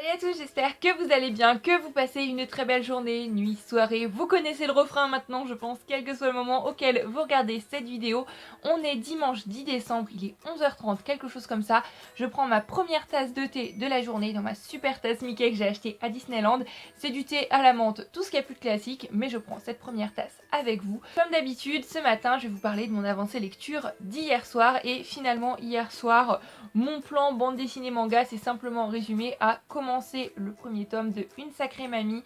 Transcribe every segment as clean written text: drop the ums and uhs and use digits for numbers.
Salut à tous, j'espère que vous allez bien, que vous passez une très belle journée, nuit, soirée. Vous connaissez le refrain maintenant, je pense, quel que soit le moment auquel vous regardez cette vidéo. On est dimanche 10 décembre, il est 11h30, quelque chose comme ça. Je prends ma première tasse de thé de la journée dans ma super tasse Mickey que j'ai achetée à Disneyland. C'est du thé à la menthe, tout ce qu'il y a plus de classique, mais je prends cette première tasse avec vous. Comme d'habitude, ce matin, je vais vous parler de mon avancée lecture d'hier soir. Et finalement, hier soir, mon plan bande dessinée manga s'est simplement résumé à commencer le premier tome de Une sacrée mamie.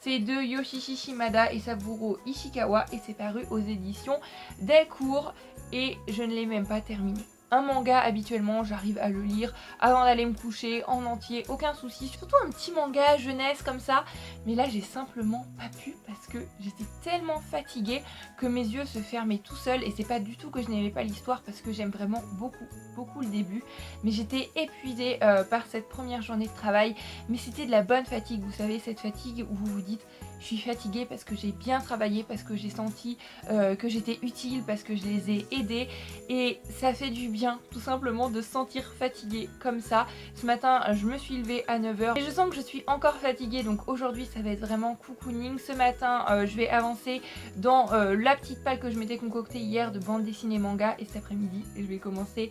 C'est de Yoshishi Shimada et Saburo Ishikawa et c'est paru aux éditions Delcourt et je ne l'ai même pas terminé. Un manga, habituellement, j'arrive à le lire avant d'aller me coucher en entier, aucun souci. Surtout un petit manga jeunesse comme ça. Mais là, j'ai simplement pas pu parce que j'étais tellement fatiguée que mes yeux se fermaient tout seuls. Et c'est pas du tout que je n'aimais pas l'histoire parce que j'aime vraiment beaucoup le début. Mais j'étais épuisée par cette première journée de travail. Mais c'était de la bonne fatigue, vous savez, cette fatigue où vous vous dites... Je suis fatiguée parce que j'ai bien travaillé, parce que j'ai senti que j'étais utile, parce que je les ai aidés. Et ça fait du bien, tout simplement, de se sentir fatiguée comme ça. Ce matin, je me suis levée à 9h et je sens que je suis encore fatiguée. Donc aujourd'hui, ça va être vraiment cocooning. Ce matin, je vais avancer dans la petite palle que je m'étais concoctée hier de bande dessinée manga. Et cet après-midi, je vais commencer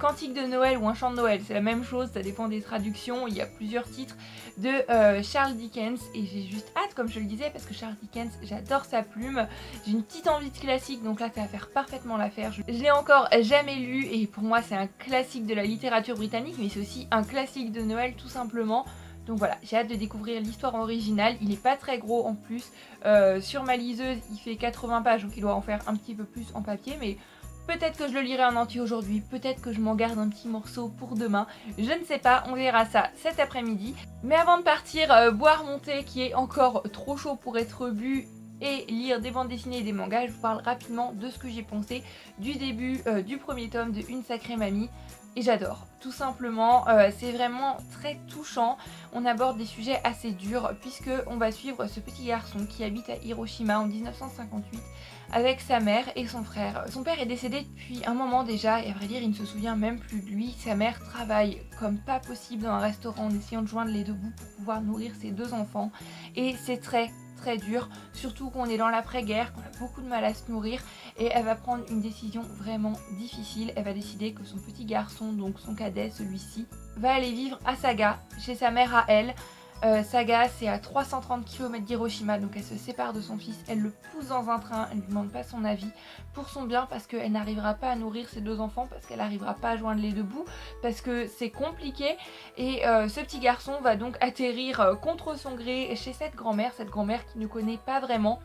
Cantique de Noël ou Un chant de Noël. C'est la même chose, ça dépend des traductions. Il y a plusieurs titres de Charles Dickens. Et j'ai juste hâte, comme je le disais, parce que Charles Dickens, j'adore sa plume. J'ai une petite envie de classique, donc là ça va faire parfaitement l'affaire. Je l'ai encore jamais lu et pour moi c'est un classique de la littérature britannique, mais c'est aussi un classique de Noël tout simplement. Donc voilà, j'ai hâte de découvrir l'histoire originale. Il est pas très gros en plus. Sur ma liseuse, il fait 80 pages, donc il doit en faire un petit peu plus en papier, mais... Peut-être que je le lirai en entier aujourd'hui, peut-être que je m'en garde un petit morceau pour demain, je ne sais pas, on verra ça cet après-midi. Mais avant de partir boire mon thé qui est encore trop chaud pour être bu et lire des bandes dessinées et des mangas, je vous parle rapidement de ce que j'ai pensé du début du premier tome de Une sacrée mamie. Et j'adore, tout simplement, c'est vraiment très touchant. On aborde des sujets assez durs puisque on va suivre ce petit garçon qui habite à Hiroshima en 1958 avec sa mère et son frère. Son père est décédé depuis un moment déjà et à vrai dire il ne se souvient même plus de lui. Sa mère travaille comme pas possible dans un restaurant en essayant de joindre les deux bouts pour pouvoir nourrir ses deux enfants et c'est très dur, surtout qu'on est dans l'après-guerre, qu'on a beaucoup de mal à se nourrir et elle va prendre une décision vraiment difficile. Elle va décider que son petit garçon, donc son cadet, celui-ci, va aller vivre à Saga, chez sa mère à elle. Saga, c'est à 330 km d'Hiroshima, donc elle se sépare de son fils, elle le pousse dans un train, elle ne lui demande pas son avis pour son bien parce qu'elle n'arrivera pas à nourrir ses deux enfants, parce qu'elle n'arrivera pas à joindre les deux bouts, parce que c'est compliqué. Et ce petit garçon va donc atterrir contre son gré chez cette grand-mère qu'il ne connaît pas vraiment,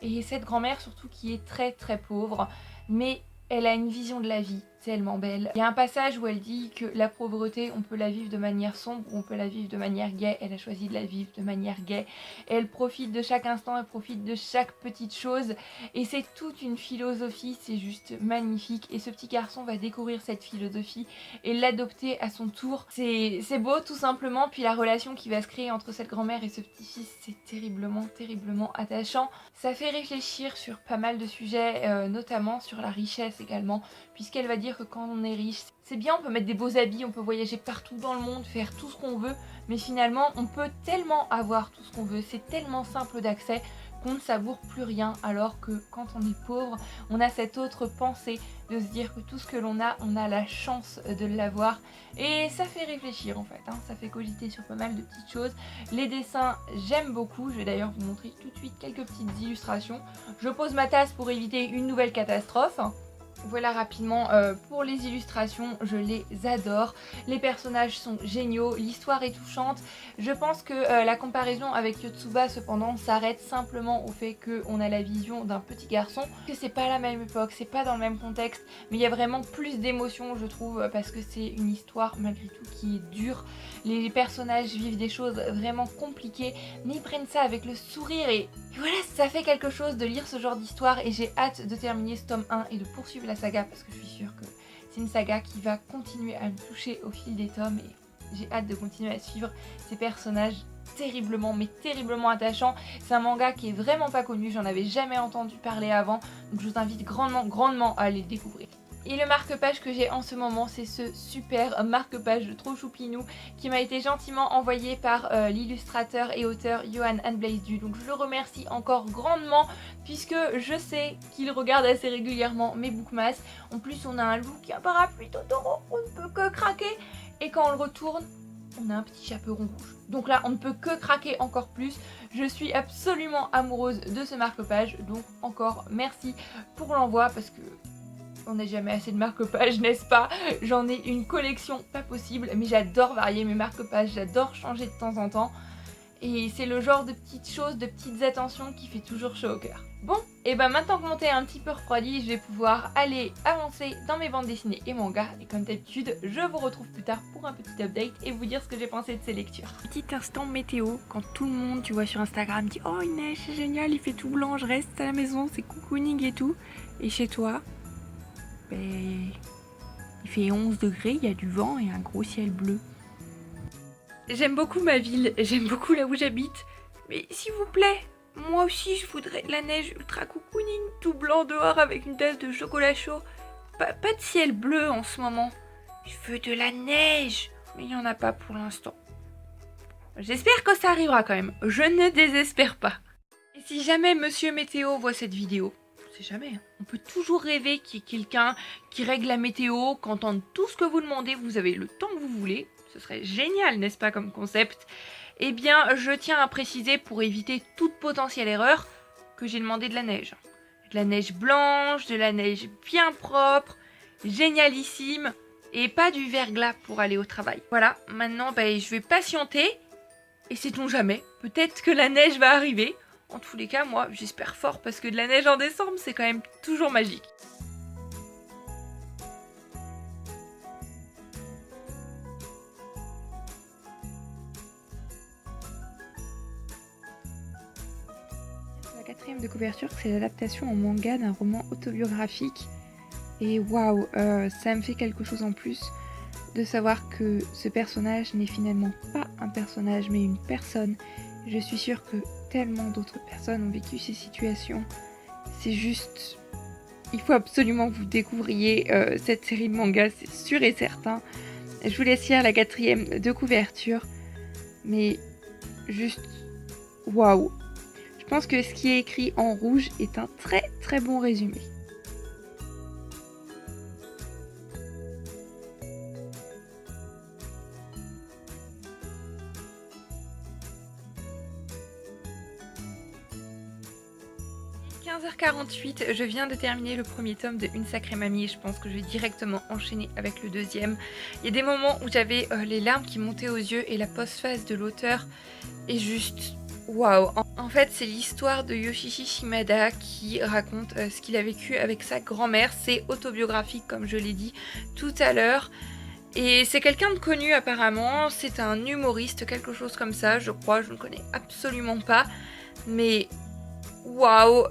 et cette grand-mère surtout qui est très pauvre, mais elle a une vision de la vie tellement belle. Il y a un passage où elle dit que la pauvreté, on peut la vivre de manière sombre ou on peut la vivre de manière gaie. Elle a choisi de la vivre de manière gaie. Et elle profite de chaque instant, elle profite de chaque petite chose. Et c'est toute une philosophie, c'est juste magnifique. Et ce petit garçon va découvrir cette philosophie et l'adopter à son tour. C'est beau tout simplement. Puis la relation qui va se créer entre cette grand-mère et ce petit-fils, c'est terriblement attachant. Ça fait réfléchir sur pas mal de sujets, notamment sur la richesse également, puisqu'elle va dire que quand on est riche, c'est bien, on peut mettre des beaux habits, on peut voyager partout dans le monde, faire tout ce qu'on veut, mais finalement on peut tellement avoir tout ce qu'on veut, c'est tellement simple d'accès qu'on ne savoure plus rien, alors que quand on est pauvre, on a cette autre pensée de se dire que tout ce que l'on a, on a la chance de l'avoir. Et ça fait réfléchir en fait, hein, ça fait cogiter sur pas mal de petites choses. Les dessins, j'aime beaucoup, je vais d'ailleurs vous montrer tout de suite quelques petites illustrations. Je pose ma tasse pour éviter une nouvelle catastrophe. Voilà rapidement pour les illustrations, je les adore. Les personnages sont géniaux, l'histoire est touchante. Je pense que la comparaison avec Yotsuba cependant s'arrête simplement au fait qu'on a la vision d'un petit garçon. Que c'est pas la même époque, c'est pas dans le même contexte, mais il y a vraiment plus d'émotions je trouve parce que c'est une histoire malgré tout qui est dure. Les personnages vivent des choses vraiment compliquées, mais ils prennent ça avec le sourire et voilà, ça fait quelque chose de lire ce genre d'histoire et j'ai hâte de terminer ce tome 1 et de poursuivre la saga parce que je suis sûre que c'est une saga qui va continuer à me toucher au fil des tomes et j'ai hâte de continuer à suivre ces personnages terriblement attachants. C'est un manga qui est vraiment pas connu, j'en avais jamais entendu parler avant, donc je vous invite grandement à aller le découvrir. Et le marque-page que j'ai en ce moment, c'est ce super marque-page de Trop Choupinou qui m'a été gentiment envoyé par l'illustrateur et auteur Johan Blaise Du. Donc je le remercie encore grandement puisque je sais qu'il regarde assez régulièrement mes bookmas. En plus on a un look, un parapluie Totoro, on ne peut que craquer. Et quand on le retourne, on a un petit chaperon rouge. Donc là on ne peut que craquer encore plus. Je suis absolument amoureuse de ce marque-page. Donc encore merci pour l'envoi parce que on n'a jamais assez de marque-pages, n'est-ce pas? J'en ai une collection pas possible, mais j'adore varier mes marque-pages, j'adore changer de temps en temps. Et c'est le genre de petites choses, de petites attentions qui fait toujours chaud au cœur. Bon, et ben maintenant que mon thé est un petit peu refroidi, je vais pouvoir aller avancer dans mes bandes dessinées et mangas. Et comme d'habitude, je vous retrouve plus tard pour un petit update et vous dire ce que j'ai pensé de ces lectures. Petit instant météo, quand tout le monde, tu vois sur Instagram, dit « Oh, il neige, c'est génial, il fait tout blanc, je reste à la maison, c'est cocooning et tout. » Et chez toi, ben, il fait 11 degrés, il y a du vent et un gros ciel bleu. J'aime beaucoup ma ville, j'aime beaucoup là où j'habite, mais s'il vous plaît, moi aussi je voudrais de la neige ultra cocooning, tout blanc dehors avec une tasse de chocolat chaud. Pas de ciel bleu en ce moment. Je veux de la neige, mais il n'y en a pas pour l'instant. J'espère que ça arrivera quand même, je ne désespère pas. Et si jamais Monsieur Météo voit cette vidéo, jamais. On peut toujours rêver qu'il y ait quelqu'un qui règle la météo, qu'entende tout ce que vous demandez, vous avez le temps que vous voulez. Ce serait génial, n'est-ce pas, comme concept? Eh bien, je tiens à préciser, pour éviter toute potentielle erreur, que j'ai demandé de la neige. De la neige blanche, de la neige bien propre, génialissime, et pas du verglas pour aller au travail. Voilà, maintenant, je vais patienter, et sait-on jamais, peut-être que la neige va arriver. En tous les cas, moi, j'espère fort parce que de la neige en décembre, c'est quand même toujours magique. La quatrième de couverture, c'est l'adaptation en manga d'un roman autobiographique. Et waouh, ça me fait quelque chose en plus de savoir que ce personnage n'est finalement pas un personnage, mais une personne. Je suis sûre que tellement d'autres personnes ont vécu ces situations. C'est juste... Il faut absolument que vous découvriez cette série de mangas, c'est sûr et certain. Je vous laisse lire la quatrième de couverture. Mais juste... Waouh! Je pense que ce qui est écrit en rouge est un très très bon résumé. – 15h48, je viens de terminer le premier tome de Une Sacrée Mamie et je pense que je vais directement enchaîner avec le deuxième. Il y a des moments où j'avais les larmes qui montaient aux yeux et la postface de l'auteur est juste waouh. En fait, c'est l'histoire de Yoshishi Shimada qui raconte ce qu'il a vécu avec sa grand-mère. C'est autobiographique comme je l'ai dit tout à l'heure. Et c'est quelqu'un de connu apparemment, c'est un humoriste, quelque chose comme ça, je crois, je ne connais absolument pas. Mais waouh,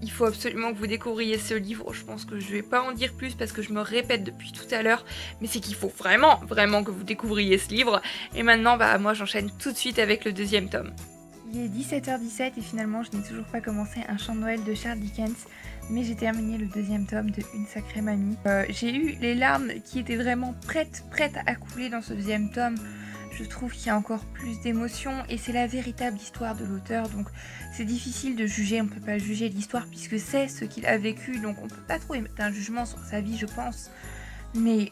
il faut absolument que vous découvriez ce livre. Je pense que je vais pas en dire plus parce que je me répète depuis tout à l'heure, mais c'est qu'il faut vraiment que vous découvriez ce livre. Et maintenant, moi j'enchaîne tout de suite avec le deuxième tome. Il est 17h17 et finalement je n'ai toujours pas commencé Un chant de Noël de Charles Dickens, mais j'ai terminé le deuxième tome de Une Sacrée Mamie. J'ai eu les larmes qui étaient vraiment prêtes à couler dans ce deuxième tome. Je trouve qu'il y a encore plus d'émotions et c'est la véritable histoire de l'auteur, donc c'est difficile de juger, on ne peut pas juger l'histoire puisque c'est ce qu'il a vécu, donc on ne peut pas trop émettre un jugement sur sa vie je pense, mais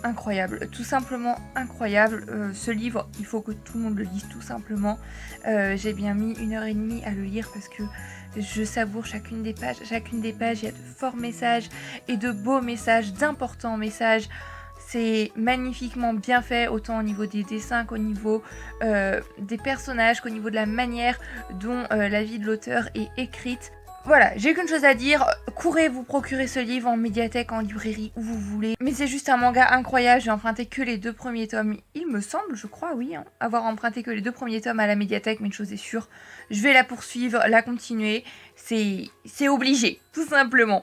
incroyable, tout simplement incroyable. Ce livre, il faut que tout le monde le lise tout simplement. J'ai bien mis 1h30 à le lire parce que je savoure chacune des pages, il y a de forts messages et de beaux messages, d'importants messages. C'est magnifiquement bien fait, autant au niveau des dessins qu'au niveau des personnages, qu'au niveau de la manière dont la vie de l'auteur est écrite. Voilà, j'ai qu'une chose à dire, courez vous procurer ce livre en médiathèque, en librairie, où vous voulez. Mais c'est juste un manga incroyable, j'ai emprunté que les 2 premiers tomes, il me semble, je crois, oui, avoir emprunté que les 2 premiers tomes à la médiathèque, mais une chose est sûre, je vais la poursuivre, la continuer, c'est obligé, tout simplement.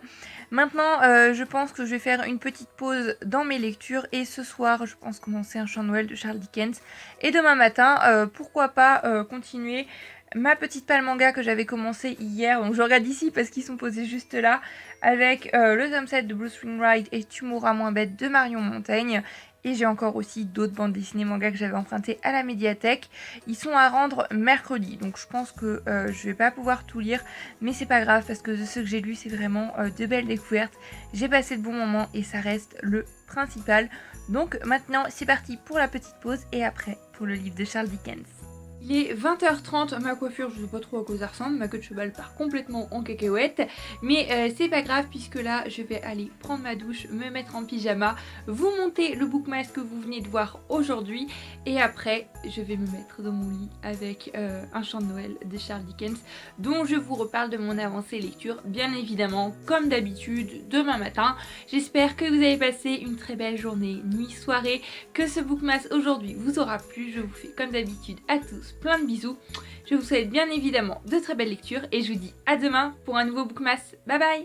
Maintenant, je pense que je vais faire une petite pause dans mes lectures et ce soir, je pense commencer Un chant de Noël de Charles Dickens. Et demain matin, pourquoi pas continuer ma petite palle manga que j'avais commencé hier, donc je regarde ici parce qu'ils sont posés juste là, avec le tome 7 de Blue Spring Ride et Tu mourras moins bête de Marion Montaigne. Et j'ai encore aussi d'autres bandes dessinées manga que j'avais empruntées à la médiathèque. Ils sont à rendre mercredi, donc je pense que je vais pas pouvoir tout lire, mais c'est pas grave parce que de ce que j'ai lu, c'est vraiment de belles découvertes. J'ai passé de bons moments et ça reste le principal. Donc maintenant, c'est parti pour la petite pause et après pour le livre de Charles Dickens. Il est 20h30, ma coiffure, je sais pas trop à quoi ça ressemble, ma queue de cheval part complètement en cacahuète, mais c'est pas grave puisque là je vais aller prendre ma douche, me mettre en pyjama, vous monter le bookmas que vous venez de voir aujourd'hui et après je vais me mettre dans mon lit avec un chant de Noël de Charles Dickens dont je vous reparle de mon avancée lecture bien évidemment comme d'habitude demain matin. J'espère que vous avez passé une très belle journée, nuit, soirée, que ce bookmas aujourd'hui vous aura plu. Je vous fais comme d'habitude à tous plein de bisous. Je vous souhaite bien évidemment de très belles lectures et je vous dis à demain pour un nouveau bookmas. Bye bye.